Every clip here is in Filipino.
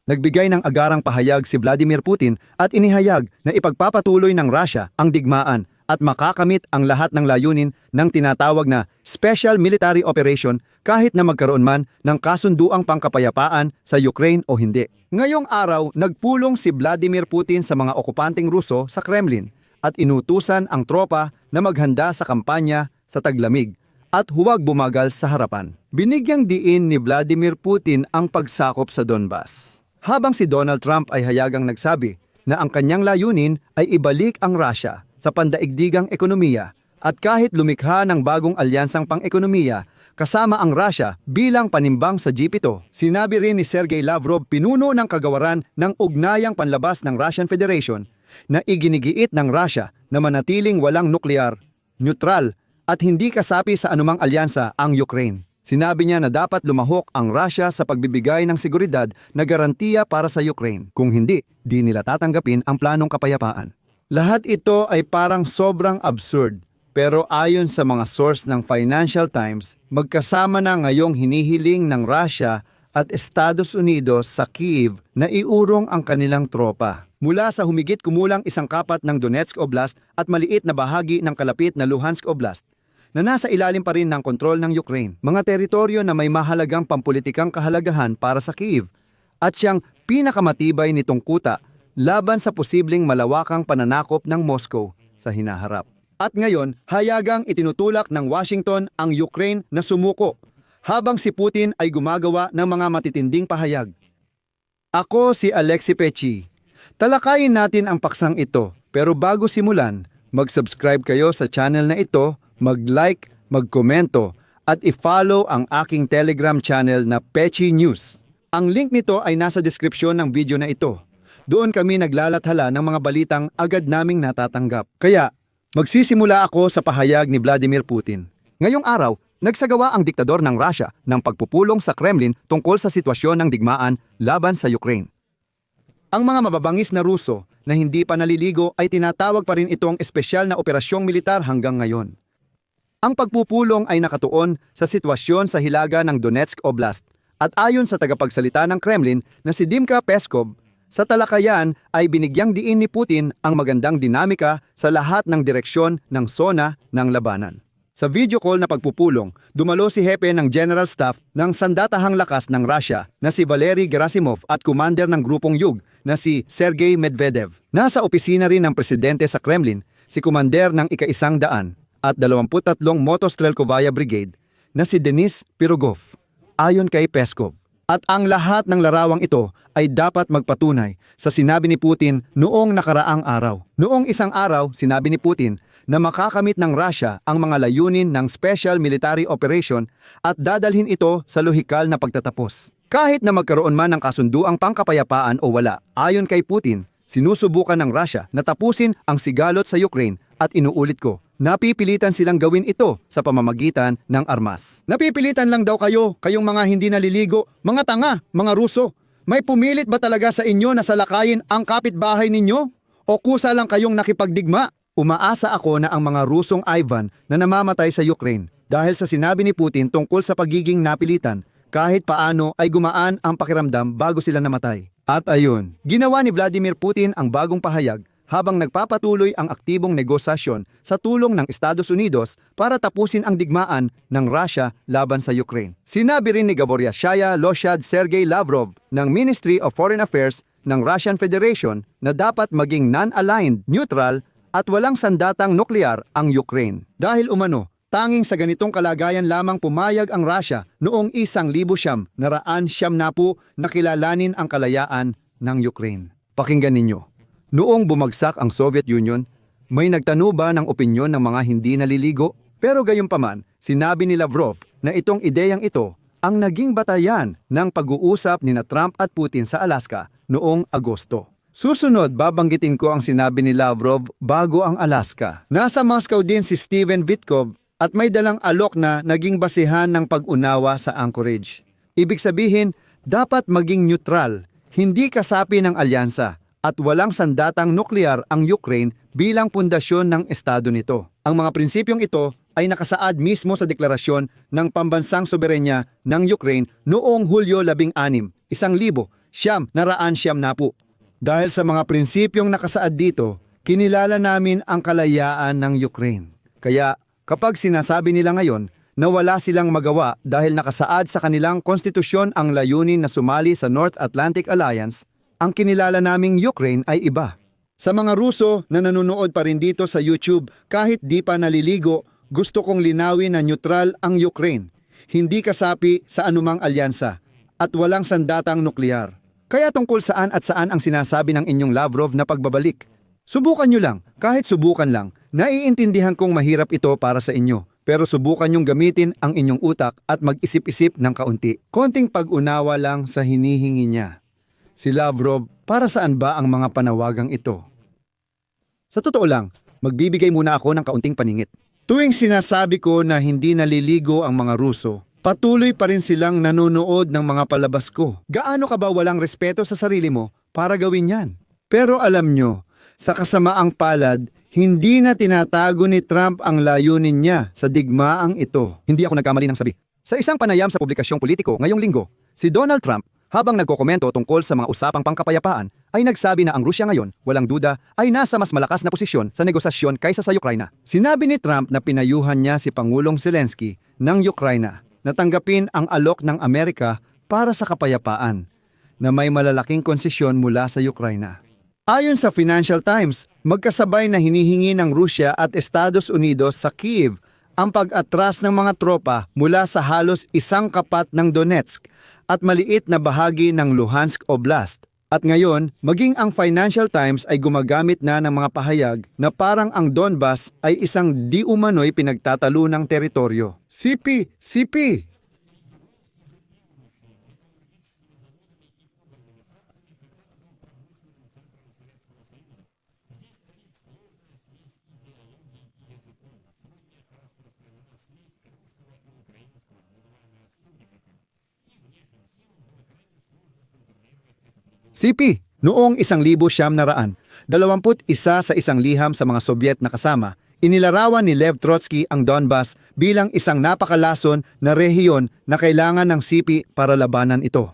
Nagbigay ng agarang pahayag si Vladimir Putin at inihayag na ipagpapatuloy ng Russia ang digmaan at makakamit ang lahat ng layunin ng tinatawag na Special Military Operation kahit na magkaroon man ng kasunduang pangkapayapaan sa Ukraine o hindi. Ngayong araw, nagpulong si Vladimir Putin sa mga okupanteng Ruso sa Kremlin at inutusan ang tropa na maghanda sa kampanya sa taglamig at huwag bumagal sa harapan. Binigyang diin ni Vladimir Putin ang pagsakop sa Donbas. Habang si Donald Trump ay hayagang nagsabi na ang kanyang layunin ay ibalik ang Russia sa pandaigdigang ekonomiya at kahit lumikha ng bagong alyansang pang-ekonomiya kasama ang Russia bilang panimbang sa G7. Sinabi rin ni Sergey Lavrov, pinuno ng kagawaran ng ugnayang panlabas ng Russian Federation, na iginigiit ng Russia na manatiling walang nuklear, neutral at hindi kasapi sa anumang alyansa ang Ukraine. Sinabi niya na dapat lumahok ang Russia sa pagbibigay ng seguridad na garantiya para sa Ukraine. Kung hindi, di nila tatanggapin ang planong kapayapaan. Lahat ito ay parang sobrang absurd. Pero ayon sa mga source ng Financial Times, magkasama na ngayong hinihiling ng Russia at Estados Unidos sa Kyiv na iurong ang kanilang tropa mula sa humigit kumulang isang kapat ng Donetsk Oblast at maliit na bahagi ng kalapit na Luhansk Oblast na nasa ilalim pa rin ng kontrol ng Ukraine, mga teritoryo na may mahalagang pampulitikang kahalagahan para sa Kyiv at siyang pinakamatibay nitong kuta laban sa posibleng malawakang pananakop ng Moscow sa hinaharap. At ngayon, hayagang itinutulak ng Washington ang Ukraine na sumuko habang si Putin ay gumagawa ng mga matitinding pahayag. Ako si Alexi Pechi. Talakayin natin ang paksang ito, pero bago simulan, mag-subscribe kayo sa channel na ito, mag-like, mag-komento, at i-follow ang aking Telegram channel na Pechi News. Ang link nito ay nasa deskripsyon ng video na ito. Doon kami naglalathala ng mga balitang agad naming natatanggap. Kaya, magsisimula ako sa pahayag ni Vladimir Putin. Ngayong araw, nagsagawa ang diktador ng Russia ng pagpupulong sa Kremlin tungkol sa sitwasyon ng digmaan laban sa Ukraine. Ang mga mababangis na Ruso na hindi pa naliligo ay tinatawag pa rin itong espesyal na operasyong militar hanggang ngayon. Ang pagpupulong ay nakatuon sa sitwasyon sa hilaga ng Donetsk Oblast at ayon sa tagapagsalita ng Kremlin na si Dmytro Peskov, sa talakayan ay binigyang diin ni Putin ang magandang dinamika sa lahat ng direksyon ng zona ng labanan. Sa video call na pagpupulong, dumalo si hepe ng General Staff ng Sandatahang Lakas ng Russia na si Valery Gerasimov at commander ng grupong Yug na si Sergei Medvedev. Nasa opisina rin ng presidente sa Kremlin si commander ng ika-100 at 23 Motostrelkovaya Brigade na si Denis Pirogov, ayon kay Peskov. At ang lahat ng larawang ito ay dapat magpatunay sa sinabi ni Putin noong nakaraang araw. Noong isang araw, sinabi ni Putin na makakamit ng Russia ang mga layunin ng Special Military Operation at dadalhin ito sa lohikal na pagtatapos. Kahit na magkaroon man ng kasunduang pangkapayapaan o wala, ayon kay Putin, sinusubukan ng Russia na tapusin ang sigalot sa Ukraine at inuulit ko, napipilitan silang gawin ito sa pamamagitan ng armas. Napipilitan lang daw kayo, kayong mga hindi naliligo, mga tanga, mga Ruso. May pumilit ba talaga sa inyo na salakayin ang kapitbahay ninyo? O kusa lang kayong nakipagdigma? Umaasa ako na ang mga Rusong Ivan na namamatay sa Ukraine dahil sa sinabi ni Putin tungkol sa pagiging napilitan, kahit paano ay gumaan ang pakiramdam bago sila namatay. At ayun, ginawa ni Vladimir Putin ang bagong pahayag habang nagpapatuloy ang aktibong negosasyon sa tulong ng Estados Unidos para tapusin ang digmaan ng Russia laban sa Ukraine. Sinabi rin ni Gaboryashaya Loshad Sergey Lavrov ng Ministry of Foreign Affairs ng Russian Federation na dapat maging non-aligned, neutral at walang sandatang nuklear ang Ukraine. Dahil umano, tanging sa ganitong kalagayan lamang pumayag ang Russia noong 1990 na kilalanin ang kalayaan ng Ukraine. Pakinggan ninyo. Noong bumagsak ang Soviet Union, may nagtano ba ng opinyon ng mga hindi naliligo? Pero gayunpaman, sinabi ni Lavrov na itong ideyang ito ang naging batayan ng pag-uusap ni Trump at Putin sa Alaska noong Agosto. Susunod, babanggitin ko ang sinabi ni Lavrov bago ang Alaska. Nasa Moscow din si Steven Vitkov at may dalang alok na naging basihan ng pag-unawa sa Anchorage. Ibig sabihin, dapat maging neutral, hindi kasapi ng alyansa, at walang sandatang nuklear ang Ukraine bilang pundasyon ng estado nito. Ang mga prinsipyong ito ay nakasaad mismo sa deklarasyon ng pambansang soberenya ng Ukraine noong Hulyo 16, 900 Dahil sa mga prinsipyong nakasaad dito, kinilala namin ang kalayaan ng Ukraine. Kaya kapag sinasabi nila ngayon na wala silang magawa dahil nakasaad sa kanilang konstitusyon ang layunin na sumali sa North Atlantic Alliance, ang kinilala naming Ukraine ay iba. Sa mga Ruso na nanonood pa rin dito sa YouTube, kahit di pa naliligo, gusto kong linawin na neutral ang Ukraine. Hindi kasapi sa anumang alyansa at walang sandatang nuklear. Kaya tungkol saan at saan ang sinasabi ng inyong Lavrov na pagbabalik? Subukan nyo lang, kahit subukan lang. Naiintindihan kong mahirap ito para sa inyo, pero subukan nyong gamitin ang inyong utak at mag-isip-isip ng kaunti. Konting pag-unawa lang sa hinihingi niya. Si Lavrov, para saan ba ang mga panawagang ito? Sa totoo lang, magbibigay muna ako ng kaunting paningit. Tuwing sinasabi ko na hindi naliligo ang mga Ruso, patuloy pa rin silang nanonood ng mga palabas ko. Gaano ka ba walang respeto sa sarili mo para gawin yan? Pero alam nyo, sa kasamaang palad, hindi na tinatago ni Trump ang layunin niya sa digmaang ito. Hindi ako nagkamali ng sabi. Sa isang panayam sa publikasyong politiko ngayong linggo, si Donald Trump, habang nagkokomento tungkol sa mga usapang pangkapayapaan, ay nagsabi na ang Rusya ngayon, walang duda, ay nasa mas malakas na posisyon sa negosasyon kaysa sa Ukraina. Sinabi ni Trump na pinayuhan niya si Pangulong Zelensky ng Ukraina na tanggapin ang alok ng Amerika para sa kapayapaan, na may malalaking konsesyon mula sa Ukraina. Ayon sa Financial Times, magkasabay na hinihingi ng Rusya at Estados Unidos sa Kyiv ang pag-atras ng mga tropa mula sa halos isang kapat ng Donetsk at maliit na bahagi ng Luhansk Oblast. At ngayon, maging ang Financial Times ay gumagamit na ng mga pahayag na parang ang Donbas ay isang di umano'y pinagtatalunang teritoryo. CP! CP, noong 1921, 21 sa isang liham sa mga Sobyet na kasama, inilarawan ni Lev Trotsky ang Donbas bilang isang napakalason na rehiyon na kailangan ng CP para labanan ito.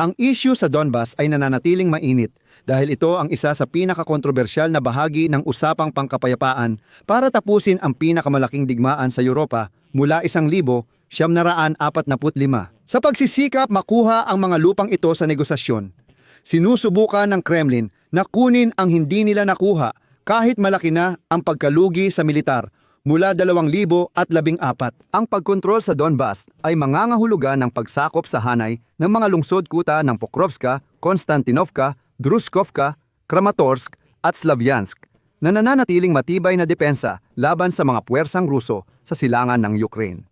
Ang issue sa Donbas ay nananatiling mainit dahil ito ang isa sa pinakakontrobersyal na bahagi ng usapang pangkapayapaan para tapusin ang pinakamalaking digmaan sa Europa mula 1945. Sa pagsisikap makuha ang mga lupang ito sa negosasyon, sinusubukan ng Kremlin na kunin ang hindi nila nakuha kahit malaki na ang pagkalugi sa militar mula 2014. Ang pagkontrol sa Donbas ay mangangahulugan ng pagsakop sa hanay ng mga lungsod-kuta ng Pokrovska, Konstantinovka, Druzhkovka, Kramatorsk at Slavyansk na nananatiling matibay na depensa laban sa mga puwersang Ruso sa silangan ng Ukraine.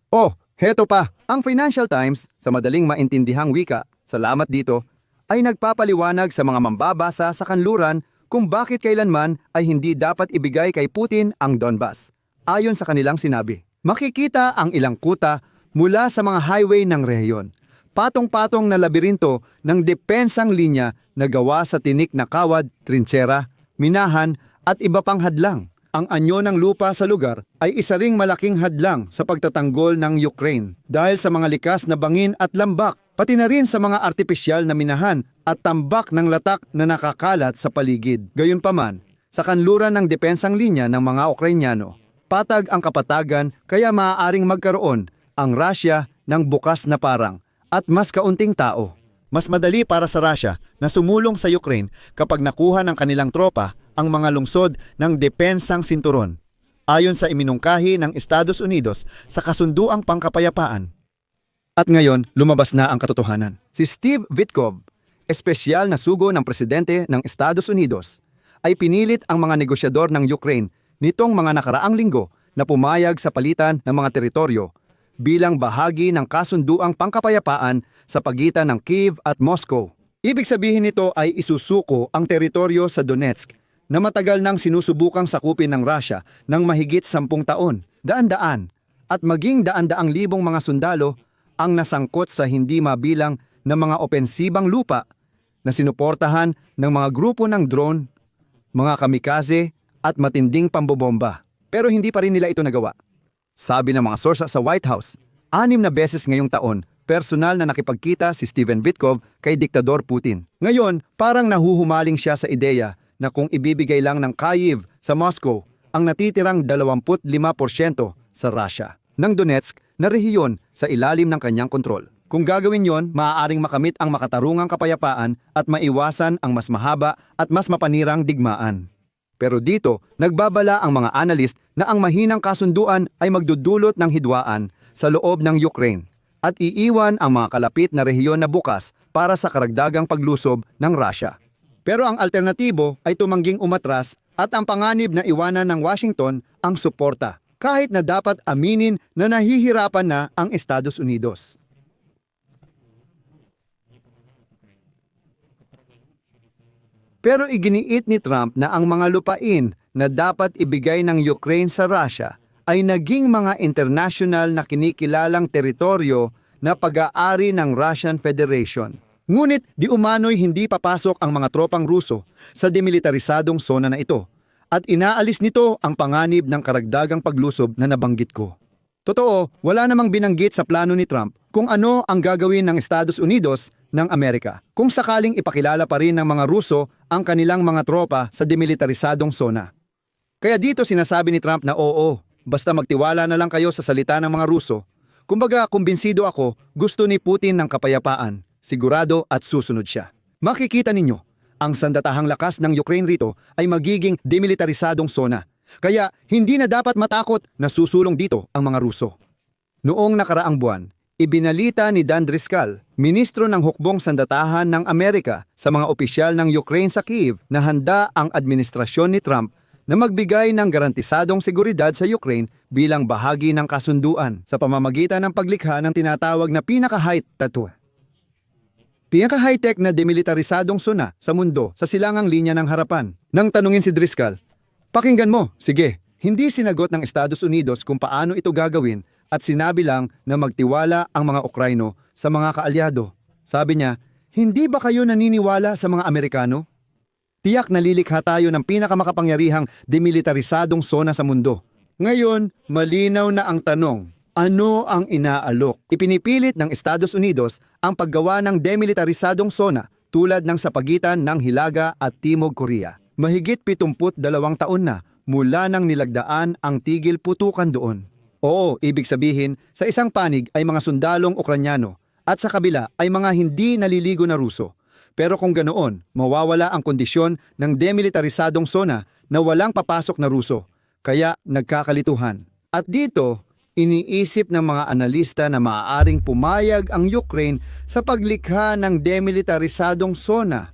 Heto pa, ang Financial Times, sa madaling maintindihang wika, salamat dito, ay nagpapaliwanag sa mga mambabasa sa kanluran kung bakit kailanman ay hindi dapat ibigay kay Putin ang Donbas. Ayon sa kanilang sinabi, makikita ang ilang kuta mula sa mga highway ng rehiyon. Patong-patong na labirinto ng depensang linya na gawa sa tinik na kawad, trintsera, minahan at iba pang hadlang. Ang anyo ng lupa sa lugar ay isa ring malaking hadlang sa pagtatanggol ng Ukraine dahil sa mga likas na bangin at lambak, pati na rin sa mga artipisyal na minahan at tambak ng latak na nakakalat sa paligid. Gayunpaman, sa kanluran ng depensang linya ng mga Ukrainyano, patag ang kapatagan kaya maaaring magkaroon ang Russia ng bukas na parang at mas kaunting tao. Mas madali para sa Russia na sumulong sa Ukraine kapag nakuha ng kanilang tropa ang mga lungsod ng depensang sinturon, ayon sa iminungkahi ng Estados Unidos sa kasunduang pangkapayapaan. At ngayon, lumabas na ang katotohanan. Si Steve Witkoff, espesyal na sugo ng presidente ng Estados Unidos, ay pinilit ang mga negosyador ng Ukraine nitong mga nakaraang linggo na pumayag sa palitan ng mga teritoryo bilang bahagi ng kasunduang pangkapayapaan sa pagitan ng Kyiv at Moscow. Ibig sabihin nito ay isusuko ang teritoryo sa Donetsk na matagal nang sinusubukang sakupin ng Russia ng mahigit 10 taon, daan-daan, at maging daan-daang libong mga sundalo ang nasangkot sa hindi mabilang na mga opensibang lupa na sinuportahan ng mga grupo ng drone, mga kamikaze at matinding pambobomba. Pero hindi pa rin nila ito nagawa. Sabi ng mga source sa White House, 6 na beses ngayong taon personal na nakipagkita si Steven Vitkov kay Diktador Putin. Ngayon, parang nahuhumaling siya sa ideya na kung ibibigay lang ng Kyiv sa Moscow ang natitirang 25% sa Russia ng Donetsk na rehiyon sa ilalim ng kanyang kontrol. Kung gagawin yon, maaaring makamit ang makatarungang kapayapaan at maiwasan ang mas mahaba at mas mapanirang digmaan. Pero dito, nagbabala ang mga analyst na ang mahinang kasunduan ay magdudulot ng hidwaan sa loob ng Ukraine at iiwan ang mga kalapit na rehiyon na bukas para sa karagdagang paglusob ng Russia. Pero ang alternatibo ay tumangging umatras at ang panganib na iwanan ng Washington ang suporta, kahit na dapat aminin na nahihirapan na ang Estados Unidos. Pero iginiit ni Trump na ang mga lupain na dapat ibigay ng Ukraine sa Russia ay naging mga international na kinikilalang teritoryo na pag-aari ng Russian Federation. Ngunit di umano'y hindi papasok ang mga tropang Ruso sa demilitarisadong zona na ito at inaalis nito ang panganib ng karagdagang paglusob na nabanggit ko. Totoo, wala namang binanggit sa plano ni Trump kung ano ang gagawin ng Estados Unidos ng Amerika kung sakaling ipakilala pa rin ng mga Ruso ang kanilang mga tropa sa demilitarisadong zona. Kaya dito sinasabi ni Trump na oo, basta magtiwala na lang kayo sa salita ng mga Ruso. Kumbaga, kumbinsido ako, gusto ni Putin ng kapayapaan, sigurado at susunod siya. Makikita ninyo, ang sandatahang lakas ng Ukraine rito ay magiging demilitarisadong zona. Kaya hindi na dapat matakot na susulong dito ang mga Ruso. Noong nakaraang buwan, ibinalita ni Dan Driscoll, ministro ng hukbong sandatahan ng Amerika sa mga opisyal ng Ukraine sa Kyiv na handa ang administrasyon ni Trump na magbigay ng garantisadong seguridad sa Ukraine bilang bahagi ng kasunduan sa pamamagitan ng paglikha ng tinatawag na pinaka-high-tech na demilitarisadong zona sa mundo sa silangang linya ng harapan. Nang tanungin si Driscoll, pakinggan mo, sige, hindi sinagot ng Estados Unidos kung paano ito gagawin at sinabi lang na magtiwala ang mga Ukraino sa mga kaalyado. Sabi niya, hindi ba kayo naniniwala sa mga Amerikano? Tiyak nalilikha tayo ng pinakamakapangyarihang demilitarisadong zona sa mundo. Ngayon, malinaw na ang tanong, ano ang inaalok? Ipinipilit ng Estados Unidos ang paggawa ng demilitarisadong zona tulad ng sa pagitan ng Hilaga at Timog Korea. Mahigit 72 taon na mula nang nilagdaan ang tigil putukan doon. Oo, ibig sabihin, sa isang panig ay mga sundalong Ukranyano at sa kabila ay mga hindi naliligo na Ruso. Pero kung ganoon, mawawala ang kondisyon ng demilitarisadong zona na walang papasok na Ruso. Kaya nagkakalituhan. At dito, iniisip ng mga analista na maaaring pumayag ang Ukraine sa paglikha ng demilitarisadong zona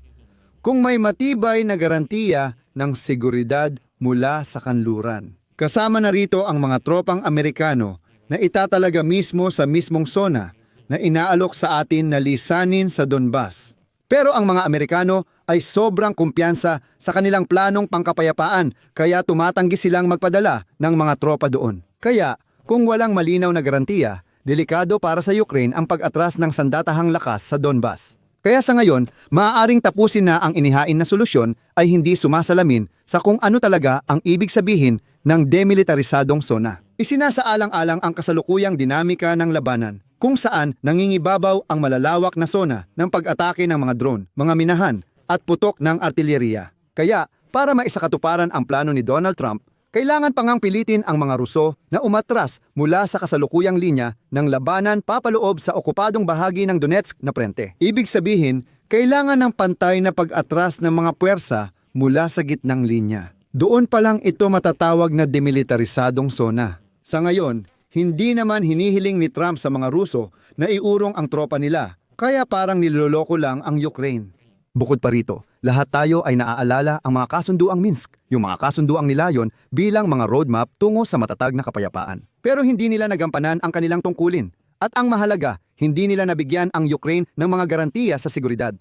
kung may matibay na garantiya ng seguridad mula sa kanluran. Kasama na rito ang mga tropang Amerikano na itatalaga mismo sa mismong zona na inaalok sa atin na lisanin sa Donbas. Pero ang mga Amerikano ay sobrang kumpiyansa sa kanilang planong pangkapayapaan kaya tumatanggi silang magpadala ng mga tropa doon. Kaya kung walang malinaw na garantiya, delikado para sa Ukraine ang pag-atras ng sandatahang lakas sa Donbas. Kaya sa ngayon, maaaring tapusin na ang inihain na solusyon ay hindi sumasalamin sa kung ano talaga ang ibig sabihin ng demilitarisadong zona. Isinasaalang-alang ang kasalukuyang dinamika ng labanan, kung saan nangingibabaw ang malalawak na zona ng pag-atake ng mga drone, mga minahan at putok ng artilyeriya. Kaya, para maisakatuparan ang plano ni Donald Trump, kailangan pang pilitin ang mga Ruso na umatras mula sa kasalukuyang linya ng labanan papaloob sa okupadong bahagi ng Donetsk na prente. Ibig sabihin, kailangan ng pantay na pag-atras ng mga puwersa mula sa gitnang linya. Doon pa lang ito matatawag na demilitarisadong zona. Sa ngayon, hindi naman hinihiling ni Trump sa mga Ruso na iurong ang tropa nila, kaya parang niloloko lang ang Ukraine. Bukod pa rito, lahat tayo ay naaalala ang mga kasunduang Minsk, yung mga kasunduang nilayon bilang mga roadmap tungo sa matatag na kapayapaan. Pero hindi nila nagampanan ang kanilang tungkulin. At ang mahalaga, hindi nila nabigyan ang Ukraine ng mga garantiya sa seguridad.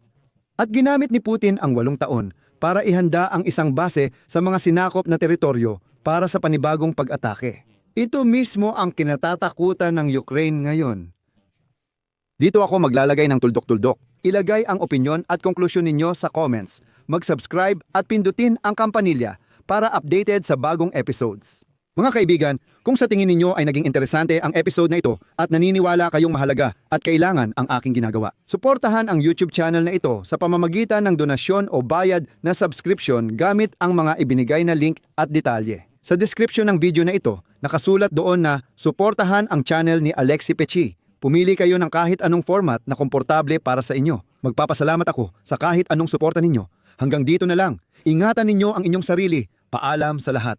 At ginamit ni Putin ang 8 taon para ihanda ang isang base sa mga sinakop na teritoryo para sa panibagong pag-atake. Ito mismo ang kinatatakutan ng Ukraine ngayon. Dito ako maglalagay ng tuldok-tuldok. Ilagay ang opinyon at konklusyon ninyo sa comments. Mag-subscribe at pindutin ang kampanilya para updated sa bagong episodes. Mga kaibigan, kung sa tingin ninyo ay naging interesante ang episode na ito at naniniwala kayong mahalaga at kailangan ang aking ginagawa, suportahan ang YouTube channel na ito sa pamamagitan ng donasyon o bayad na subscription gamit ang mga ibinigay na link at detalye. Sa description ng video na ito, nakasulat doon na suportahan ang channel ni Alexi Pechi. Pumili kayo ng kahit anong format na komportable para sa inyo. Magpapasalamat ako sa kahit anong suporta ninyo. Hanggang dito na lang. Ingatan ninyo ang inyong sarili. Paalam sa lahat.